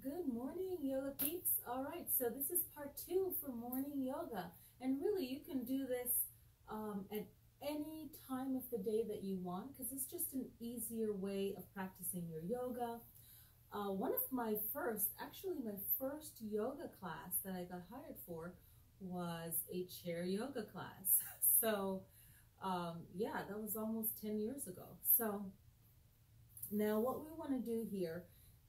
Good morning, yoga peeps. All right, so this is part 2 for morning yoga. And really, you can do this at any time of the day that you want because it's just an easier way of practicing your yoga. One of my first yoga class that I got hired for was a chair yoga class. So yeah, that was almost 10 years ago. So now what we want to do here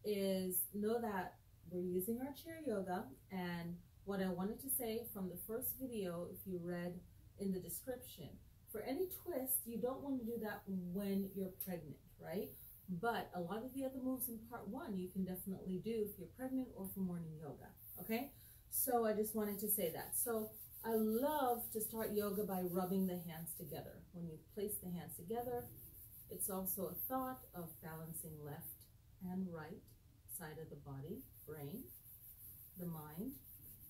is know that we're using our chair yoga, and what I wanted to say from the first video, if you read in the description, for any twist, you don't want to do that when you're pregnant, right? But a lot of the other moves in part 1 you can definitely do if you're pregnant or for morning yoga, okay? So I just wanted to say that. So I love to start yoga by rubbing the hands together. When you place the hands together, it's also a thought of balancing left and right side of the body, brain, the mind.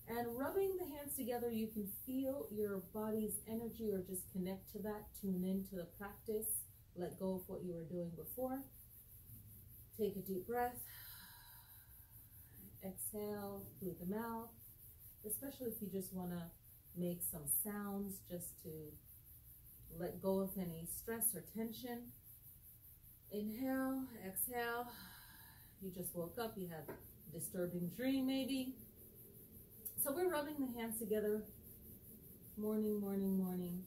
And rubbing the hands together, you can feel your body's energy or just connect to that, tune into the practice, let go of what you were doing before. Take a deep breath. Exhale through the mouth, especially if you just want to make some sounds just to let go of any stress or tension. Inhale, exhale. You just woke up, you had a disturbing dream maybe. So we're rubbing the hands together. Morning, morning, morning.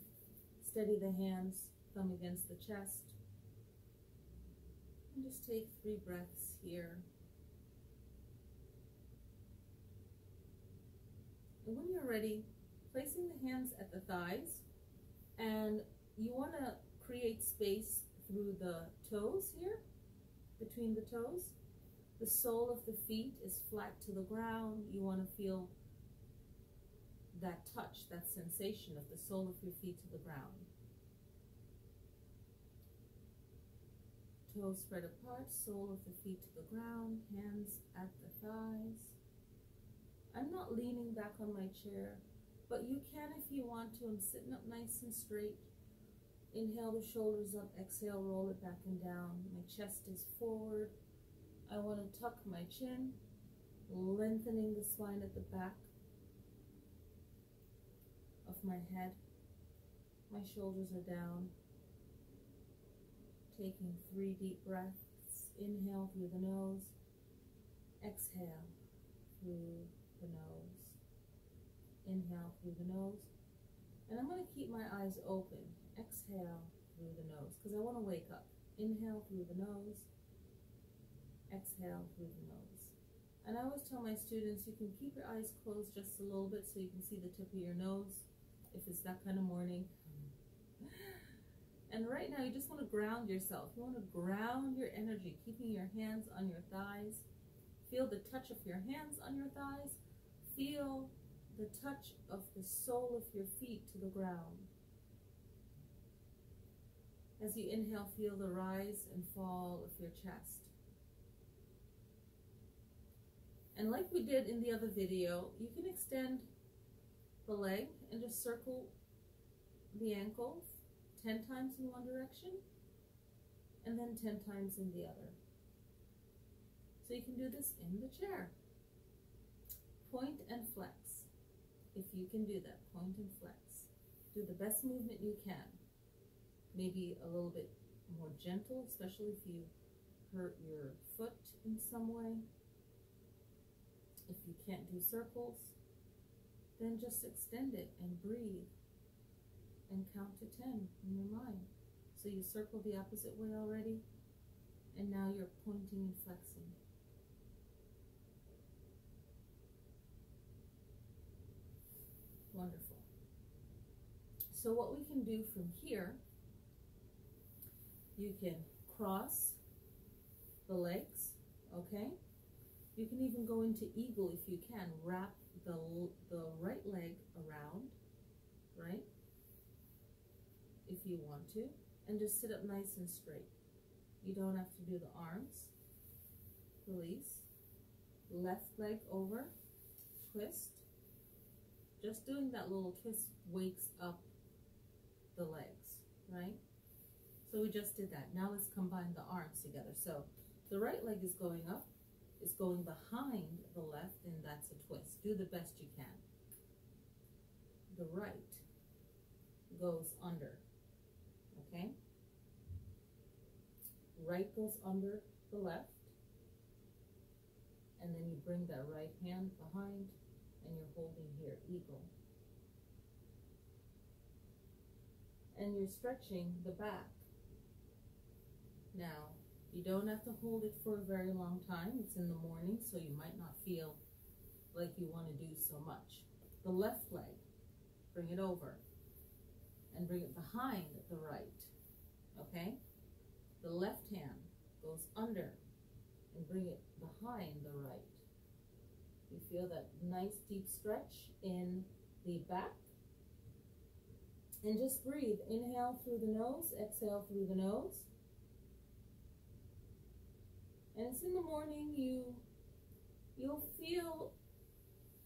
Steady the hands, thumb against the chest. And just take 3 breaths here. And when you're ready, placing the hands at the thighs, and you want to create space through the toes here, between the toes. The sole of the feet is flat to the ground. You want to feel that touch, that sensation of the sole of your feet to the ground. Toes spread apart, sole of the feet to the ground, hands at the thighs. I'm not leaning back on my chair, but you can if you want to. I'm sitting up nice and straight. Inhale the shoulders up, exhale, roll it back and down. My chest is forward. I want to tuck my chin, lengthening the spine at the back of my head. My shoulders are down. Taking 3 deep breaths. Inhale through the nose. Exhale through the nose. Inhale through the nose. And I'm going to keep my eyes open. Exhale through the nose because I want to wake up. Inhale through the nose. Exhale through the nose. And I always tell my students, you can keep your eyes closed just a little bit so you can see the tip of your nose if it's that kind of morning. And right now you just want to ground yourself. You want to ground your energy, keeping your hands on your thighs. Feel the touch of your hands on your thighs. Feel the touch of the sole of your feet to the ground. As you inhale, feel the rise and fall of your chest. And like we did in the other video, you can extend the leg and just circle the ankles 10 times in one direction and then 10 times in the other. So you can do this in the chair. Point and flex. If you can do that, point and flex. Do the best movement you can. Maybe a little bit more gentle, especially if you hurt your foot in some way. If you can't do circles, then just extend it and breathe and count to 10 in your mind. So you circle the opposite way already, and now you're pointing and flexing. Wonderful. So what we can do from here, you can cross the legs, okay? You can even go into eagle if you can. Wrap the right leg around, right? If you want to. And just sit up nice and straight. You don't have to do the arms. Release. Left leg over. Twist. Just doing that little twist wakes up the legs, right? So we just did that. Now let's combine the arms together. So the right leg is going up. is going behind the left, then that's a twist. Do the best you can. The right goes under, okay? Right goes under the left, and then you bring that right hand behind, and you're holding here, eagle. And you're stretching the back. Now, you don't have to hold it for a very long time. It's in the morning, so you might not feel like you want to do so much. The left leg, bring it over and bring it behind the right, okay? The left hand goes under and bring it behind the right. You feel that nice deep stretch in the back. And just breathe. Inhale through the nose, exhale through the nose. And it's in the morning, you'll feel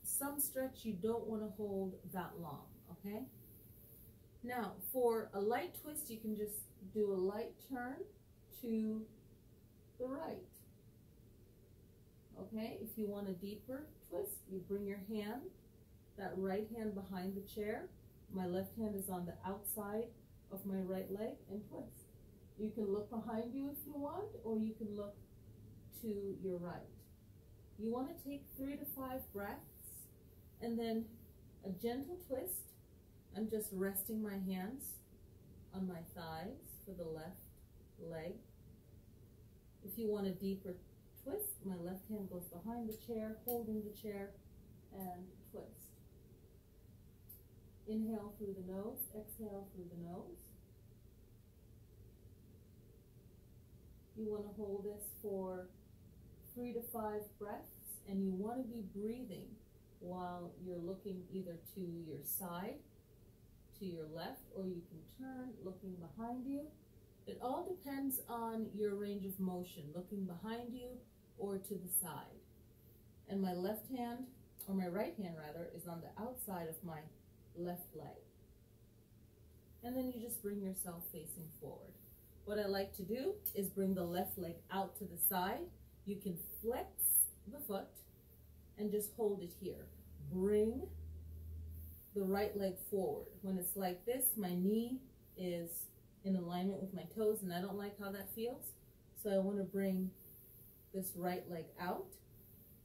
some stretch you don't want to hold that long, okay? Now, for a light twist, you can just do a light turn to the right, okay? If you want a deeper twist, you bring your hand, that right hand behind the chair. My left hand is on the outside of my right leg, and twist. You can look behind you if you want, or you can look to your right. You want to take 3 to 5 breaths, and then a gentle twist. I'm just resting my hands on my thighs for the left leg. If you want a deeper twist, my left hand goes behind the chair, holding the chair, and twist. Inhale through the nose, exhale through the nose. You want to hold this for 3 to 5 breaths, and you want to be breathing while you're looking either to your side, to your left, or you can turn looking behind you. It all depends on your range of motion, looking behind you or to the side. And my left hand, or my right hand rather, is on the outside of my left leg. And then you just bring yourself facing forward. What I like to do is bring the left leg out to the side. You can flex the foot and just hold it here. Bring the right leg forward. When it's like this, my knee is in alignment with my toes, and I don't like how that feels. So I want to bring this right leg out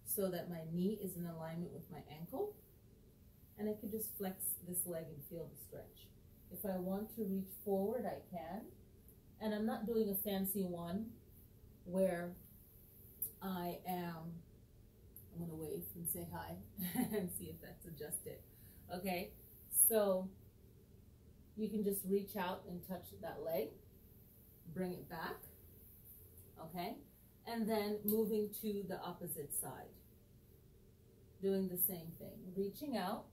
so that my knee is in alignment with my ankle. And I can just flex this leg and feel the stretch. If I want to reach forward, I can. And I'm not doing a fancy one where I'm going to wave and say hi and see if that's adjusted. Okay, so you can just reach out and touch that leg, bring it back, okay? And then moving to the opposite side, doing the same thing, reaching out,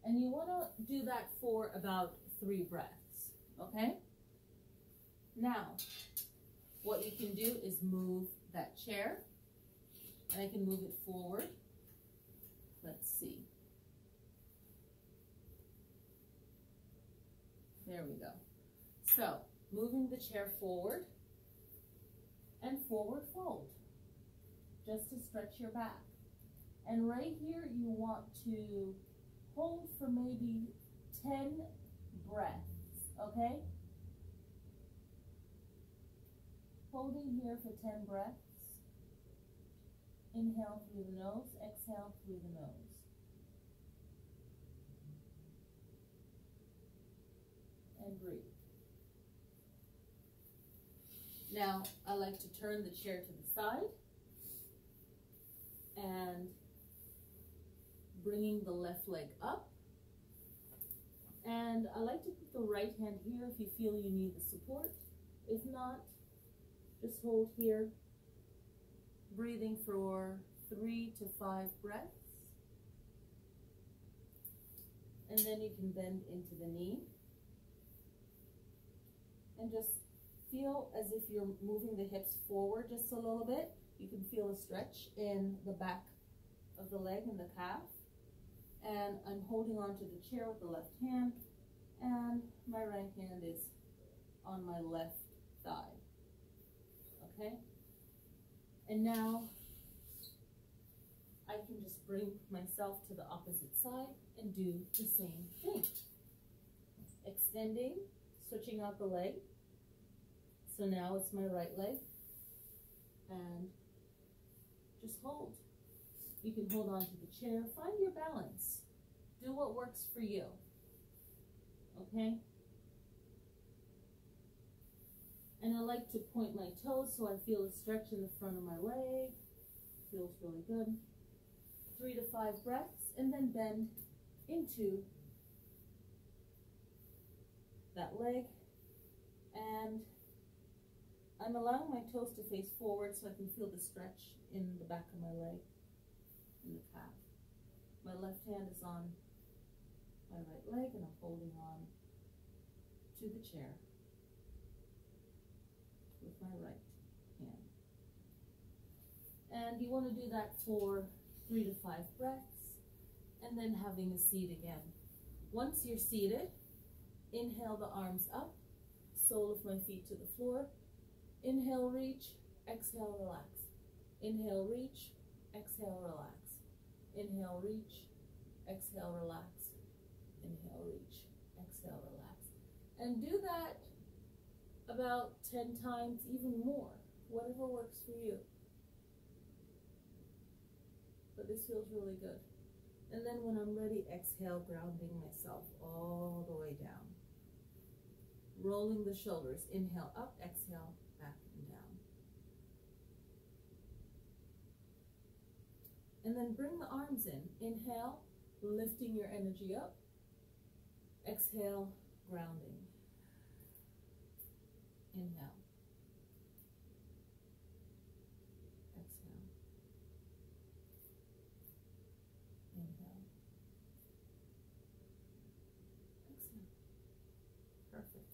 and you want to do that for about 3 breaths, okay? Now, what you can do is move that chair, and I can move it forward. Let's see. There we go. So, moving the chair forward and forward fold, just to stretch your back. And right here, you want to hold for maybe 10 breaths, okay? Holding here for 10 breaths. Inhale through the nose, exhale through the nose. And breathe. Now, I like to turn the chair to the side and bringing the left leg up. And I like to put the right hand here if you feel you need the support. If not, just hold here, breathing for 3 to 5 breaths. And then you can bend into the knee. And just feel as if you're moving the hips forward just a little bit. You can feel a stretch in the back of the leg and the calf. And I'm holding on to the chair with the left hand, and my right hand is on my left thigh. Okay? And now I can just bring myself to the opposite side and do the same thing. Extending, switching out the leg. So now it's my right leg. And just hold. You can hold on to the chair. Find your balance. Do what works for you. Okay? And I like to point my toes so I feel a stretch in the front of my leg. Feels really good. 3 to 5 breaths, and then bend into that leg. And I'm allowing my toes to face forward so I can feel the stretch in the back of my leg, in the calf. My left hand is on my right leg, and I'm holding on to the chair with my right hand. And you want to do that for 3 to 5 breaths, and then having a seat again. Once you're seated, inhale the arms up, sole of my feet to the floor. Inhale, reach, exhale, relax. Inhale, reach, exhale, relax. Inhale, reach, exhale, relax. Inhale, reach, exhale, relax. And do that about 10 times, even more, whatever works for you. But this feels really good. And then when I'm ready, exhale, grounding myself all the way down. Rolling the shoulders. Inhale up, exhale, back and down. And then bring the arms in. Inhale, lifting your energy up. Exhale, grounding. Inhale. Exhale. Inhale. Exhale. Perfect.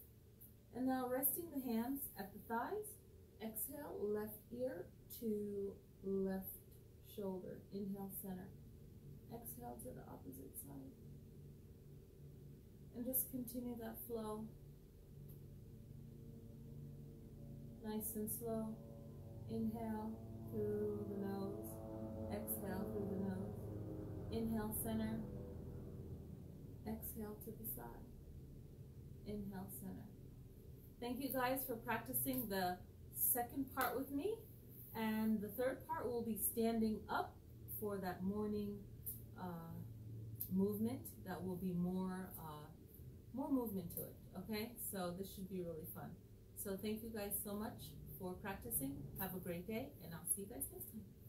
And now resting the hands at the thighs. Exhale, left ear to left shoulder. Inhale, center. Exhale to the opposite side. And just continue that flow. Nice and slow. Inhale through the nose. Exhale through the nose. Inhale, center. Exhale to the side. Inhale, center. Thank you guys for practicing the second part with me. And the third part will be standing up for that morning movement. That will be more movement to it. Okay, so this should be really fun. So thank you guys so much for practicing. Have a great day, and I'll see you guys next time.